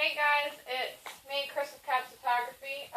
Hey guys, it's me, KRIS with Photography.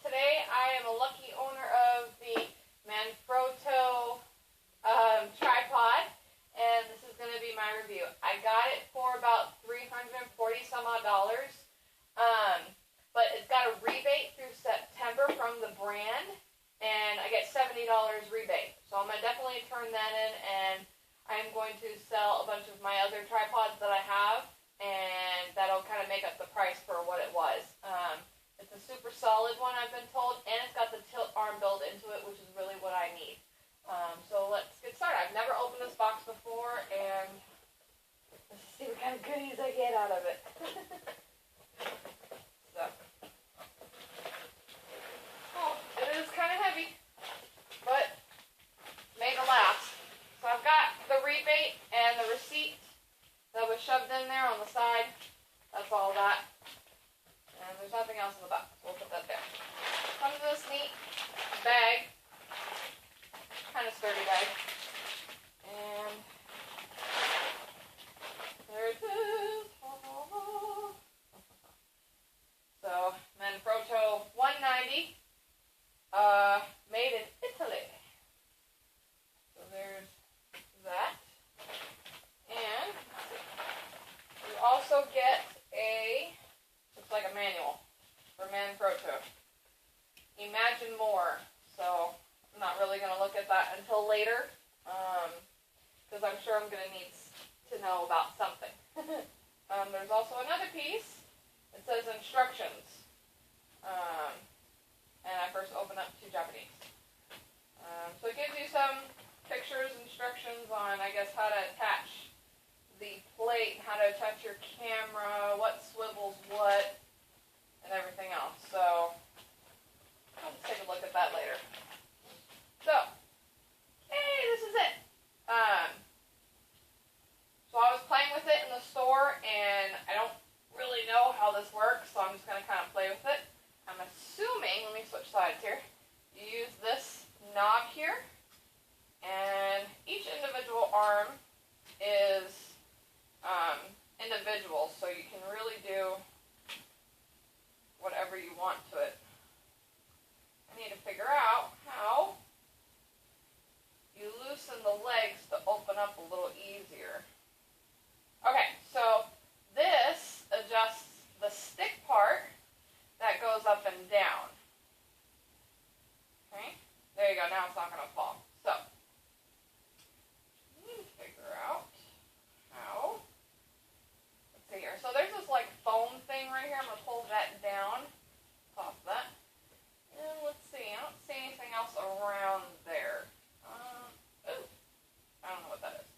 Today I am a lucky owner of the ManFrotto tripod, and this is going to be my review. I got it for about $340 some odd, but it's got a rebate through September from the brand, and I get $70 rebate. So I'm going to definitely turn that in, and I'm going to sell a bunch of my other tripods that I have, and that'll kind of make up the price for what it was. It's a super solid one, I've been told, and it's got the tilt arm built into it, which is really what I need. So let's get started. I've never opened this box before, and let's see what kind of goodies I get out of it. So, oh, it is kind of heavy, but made it last. So I've got the rebate and the receipt that was shoved in there on the side. That's all that. And there's nothing else in the box. We'll put that there. Comes in this neat bag. Kind of sturdy bag. And there it is. So, ManFrotto 190. Made in Italy. So there's that. And you also get looks like a manual for ManFrotto. Imagine more. So I'm not really going to look at that until later, because I'm sure I'm going to need to know about something. There's also another piece. It says instructions. And I first opened up to Japanese. So it gives you some pictures, instructions on, I guess, how to attach the plate, how to attach your camera, what swivels what, and everything else. So I'll just take a look at that later. So, hey, this is it. So I was playing with it in the store, and I don't really know how this works, so I'm just going to kind of play with it. I'm assuming, let me switch sides here, you use this knob here, and each individual arm is individual, so you can really do whatever you want to it. I need to figure out how you loosen the legs to open up a little easier. Okay, so this adjusts the stick part that goes up and down. Okay, there you go, now it's not going to fall. So, I need to figure out how. Let's see here. So there's this like foam thing right here. I'm going to pull that down, pop that. And let's see, I don't see anything else around there. Ooh, I don't know what that is.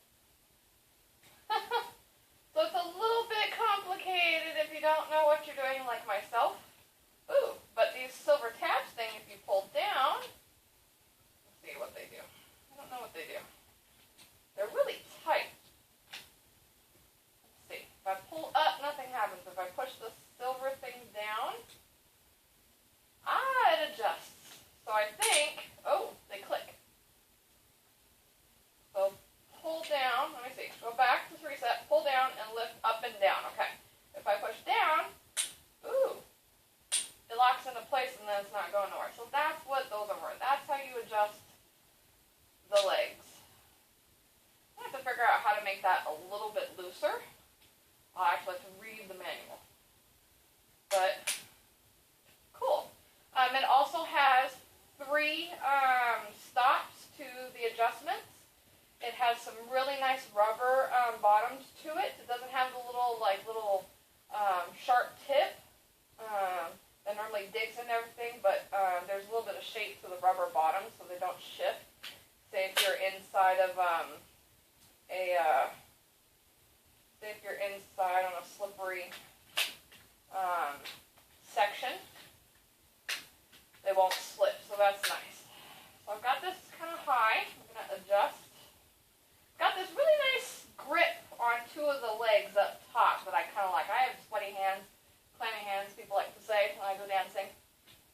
So it's a little bit complicated if you don't know what you're doing, like myself. Ooh, but these silver tabs thing, if you pull down, let's see what they do. I don't know what they do. They're really tight. Let's see. If I pull up, nothing happens. If I push the silver thing down, it adjusts. So I think, oh, they click. So pull down, let me see, go back to reset, pull down and lift up and down. Okay. If I push down, ooh, it locks into place and then it's not going nowhere. So that's what those are for. That's how you adjust the legs. I have to figure out how to make that a little bit looser. I'll actually have to read the manual. But, cool. It also has 3 stops to the adjustments. It has some really nice rubber bottoms to it. It doesn't have the little sharp tip that normally digs into everything, but there's a little bit of shape to the rubber bottom so they don't shift. Say if you're inside of say if you're inside on a slippery section, they won't slip, so that's nice. So I've got this kind of high. I'm going to adjust. Got this really nice grip on 2 of the legs up top that I kind of like. I have sweaty hands, clammy hands, people like to say when I go dancing.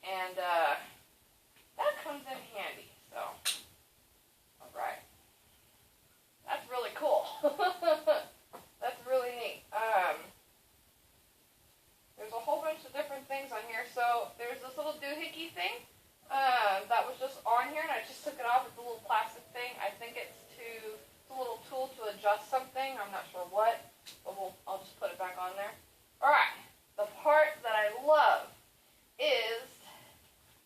And that comes in handy. So, alright. That's really cool. sure what, but I'll just put it back on there. All right, the part that I love is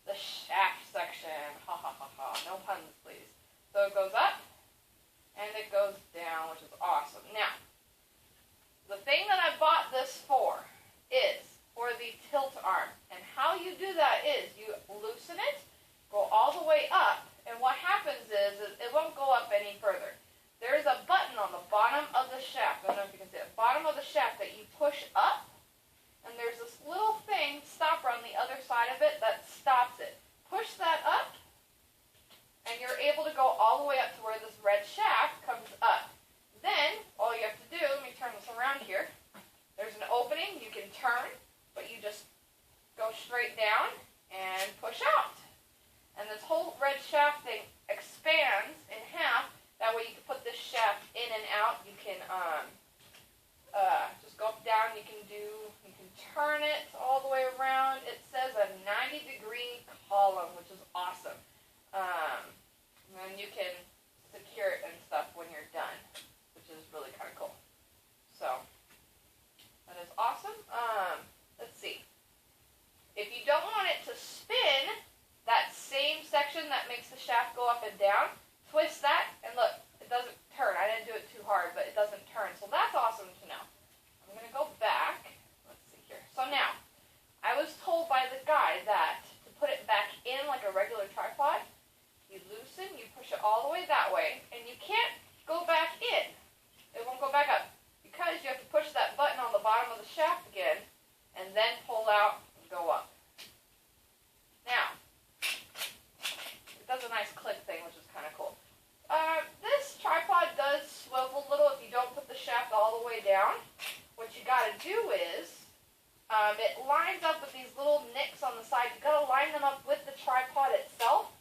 the shaft section. Ha ha ha ha. No puns, please. So it goes up and it goes down, which is awesome. Now, the thing that I bought this for is for the tilt arm. And how you do that is you loosen it, go all the way up, and what happens is it won't go up any further. There's a button on the bottom of the shaft. I don't know if you can see it. Bottom of the shaft that you push up, and there's this little thing, stopper on the other side of it that stops it. Push that up, and you're able to go all the way up to where this red shaft comes up. Then, all you have to do, let me turn this around here. There's an opening, you can turn, but you just go straight down and push out. And this whole red shaft thing expands in half. That way you can put this shaft in and out. You can just go up, down. You can turn it all the way around. It says a 90-degree column, which is awesome. And then you can secure it and stuff when you're done, which is really kind of cool. So that is awesome. Let's see. If you don't want it to spin, that same section that makes the shaft go up and down, twist that, and look, it doesn't turn. I didn't do it too hard, but it doesn't turn. So that's awesome to know. I'm going to go back. Let's see here. So now, I was told by the guy that to put it back in like a regular tripod, you loosen, you push it all the way that way, and you can't go back in. It won't go back up because you have to push that button on the bottom of the shaft again and then pull out and go up. Now, it does a nice click thing, which is kind of cool. This tripod does swivel a little if you don't put the shaft all the way down. What you got to do is, it lines up with these little nicks on the side. You got to line them up with the tripod itself.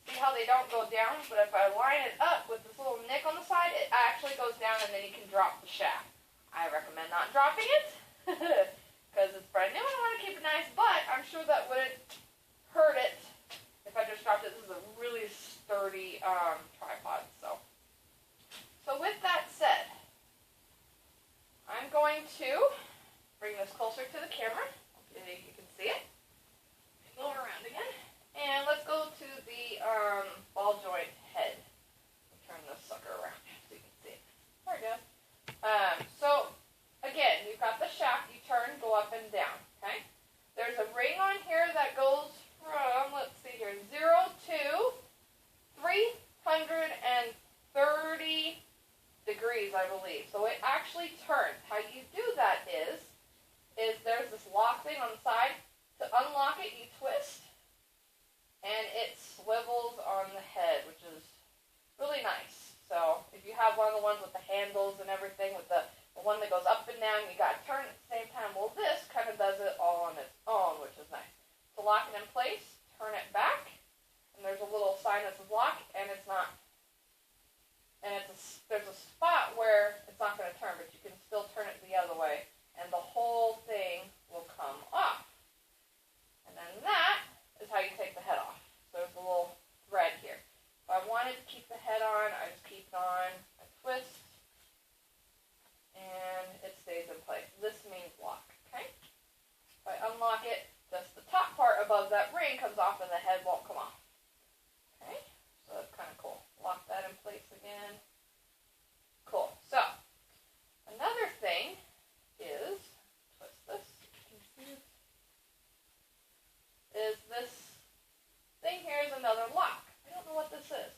See how they don't go down? But if I line it up with this little nick on the side, it actually goes down and then you can drop the shaft. I recommend not dropping it because it's brand new and I want to keep it nice, but I'm sure that wouldn't hurt it if I just dropped it. This is a really sturdy tripod. So with that said, I'm going to bring this closer to the camera. Hopefully you can see it. Go around again. And let's go to the ball joint head. Turn this sucker around so you can see it. There it goes. So, again, you've got the shaft. You turn, go up and down. Okay? There's a ring on here that goes from, let's see here, 0 to 330 degrees, I believe. So it actually turns. How you do that is there's this lock thing on the side. To unlock it, you twist. And it swivels on the head, which is really nice. So if you have one of the ones with the handles and everything, with the one that goes up and down, you got to turn it at the same time. Well, this kind of does it all on its own, which is nice. To lock it in place, turn it back, and there's a little sign that says lock, and it's not. And there's a spot where it's not going to turn, but you can still turn it the other way, and the whole thing will come off. And then that is how you take the head off. So there's a little thread here. If I wanted to keep the head on, I just keep it on, I twist, and it stays in place. This means lock, okay? If I unlock it, just the top part above that ring comes off and the head won't come off. Okay? So that's kind of cool. Lock that in place again. Cool. So, another thing is, twist this, you can see it, is this thing here is another lock. I don't know what this is.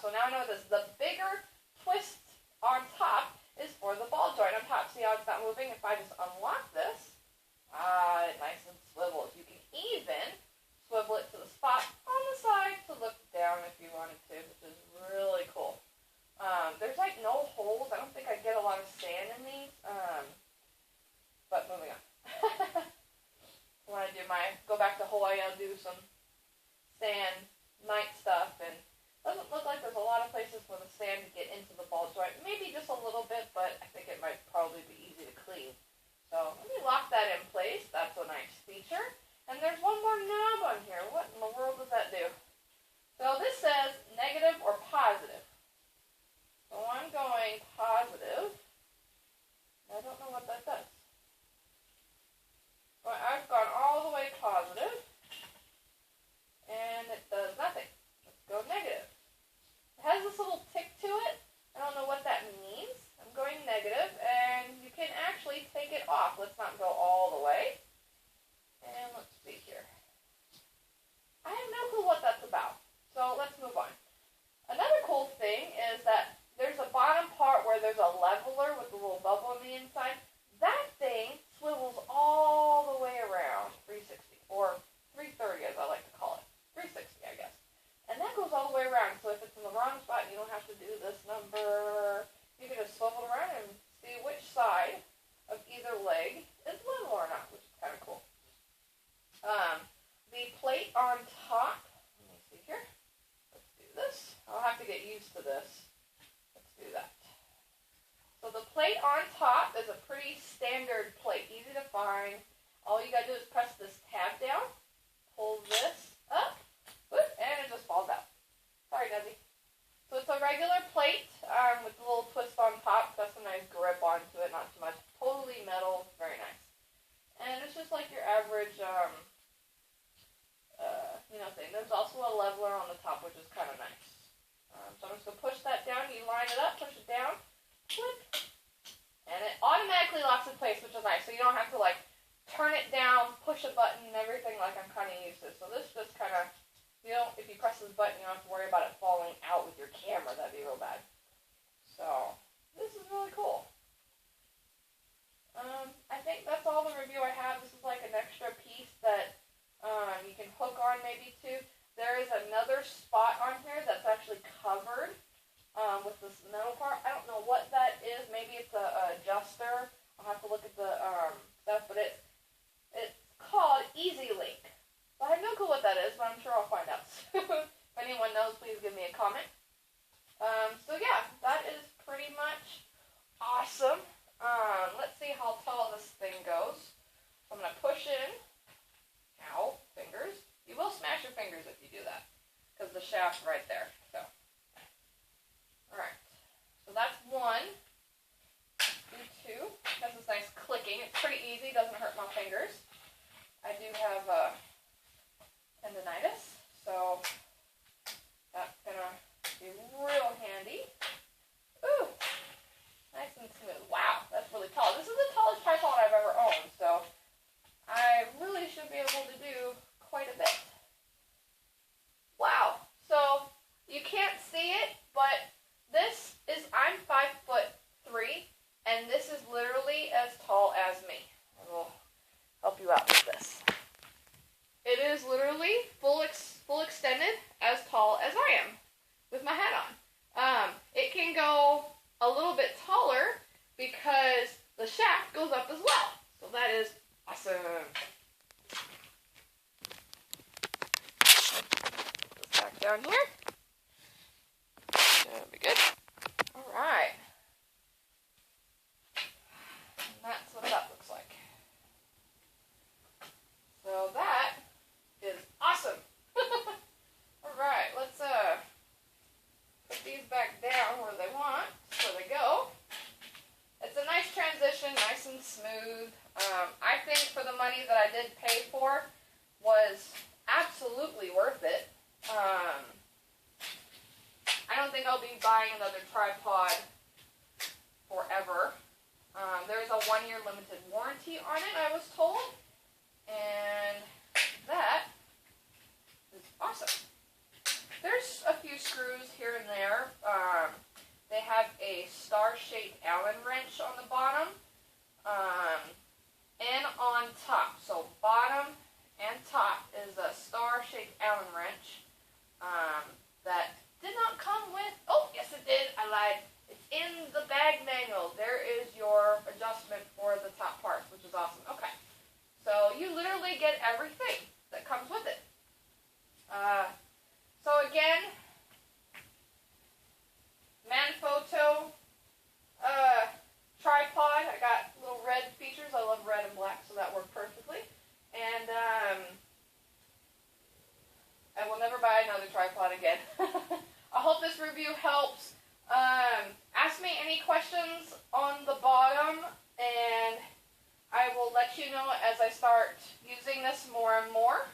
So now I know what this is. The bigger twist on top is for the ball joint on top. See how it's not moving? If I just unlock this, it nice and swivels. You can even swivel it to the spot on the side to look down if you wanted to, which is really cool. There's like no holes. I don't think I get a lot of sand in these. But moving on. I want to go back to Hawaii, I'll do some sand night stuff, and it doesn't look like there's a lot of places for the sand to get into the ball joint. Maybe just a little bit, but I think it might probably be easy to clean. So let me lock that in place. That's a nice feature. And there's one more knob on here. What in the world does that do? So this says negative or positive. So I'm going positive. with the little bubble on the inside, that thing swivels all the way around 360, or 330 as I like to call it. 360, I guess. And that goes all the way around, so if it's in the wrong spot, you don't have to do this number. You can just swivel around and see which side of either leg is level or not, which is kind of cool. The plate on top, let me see here. Let's do this. I'll have to get used to this. Let's do that. So the plate on top is a pretty standard plate, easy to find. All you gotta do is press this tab down, pull this up, whoop, and it just falls out. Sorry, Desi. So it's a regular plate with a little twist on top. That's a nice grip onto it, not too much. Totally metal, very nice. And it's just like your average, thing. There's also a leveler on the top, which is kind of nice. So I'm just going to push that down. You line it up, push it down, flip, and it automatically locks in place, which is nice. So you don't have to, like, turn it down, push a button, and everything like I'm kind of used to. So this just kind of, if you press this button, you don't have to worry about it falling out with your camera. That'd be real bad. So this is really cool. I think that's all the review I have. This is like an extra piece that you can hook on maybe too. There is another spot on here that's actually covered with this metal part. I don't know what that is. Maybe it's a adjuster. I'll have to look at the stuff, but it's called Easy Link. So I have no clue what that is, but I'm sure I'll find out. If anyone knows, please give me a comment. So yeah, that is pretty much awesome. Let's see how tall this thing goes. I'm going to push in. Ow, fingers. You will smash your fingers if you do that, because the shaft's right there. So, alright. So that's one. Do two. Has this nice clicking. It's pretty easy. Doesn't hurt my fingers. I do have tendonitis, so that's going to be real handy. Ooh. Nice and smooth. Wow, that's really tall. This is the tallest tripod I've ever owned, so I really should be able to do quite a bit. Wow. So you can't see it, but I'm 5'3", and this is literally as tall as me. I will help you out with this. It is literally full extended, as tall as I am, with my hat on. It can go a little bit taller because the shaft goes up as well. So that is awesome. Put this back down here. That'll be good. Alright. And that's what that looks like. So that is awesome. Alright, let's put these back down where they want, where they go. It's a nice transition, nice and smooth. I think for the money that I did pay for was absolutely worth it. I don't think I'll be buying another tripod forever. There's a 1-year limited warranty on it, I was told. And that is awesome. There's a few screws here and there. They have a star-shaped Allen wrench on the bottom and on top. So bottom and top is a star-shaped Allen wrench that did not come with... Oh, yes it did. I lied. It's in the bag manual. There is your adjustment for the top parts, which is awesome. Okay. So you literally get everything that comes with it. So again, ManFrotto tripod. I got little red features. I love red and black, so that worked perfectly. And I will never buy another tripod again. I hope this review helps. Ask me any questions on the bottom, and I will let you know as I start using this more and more.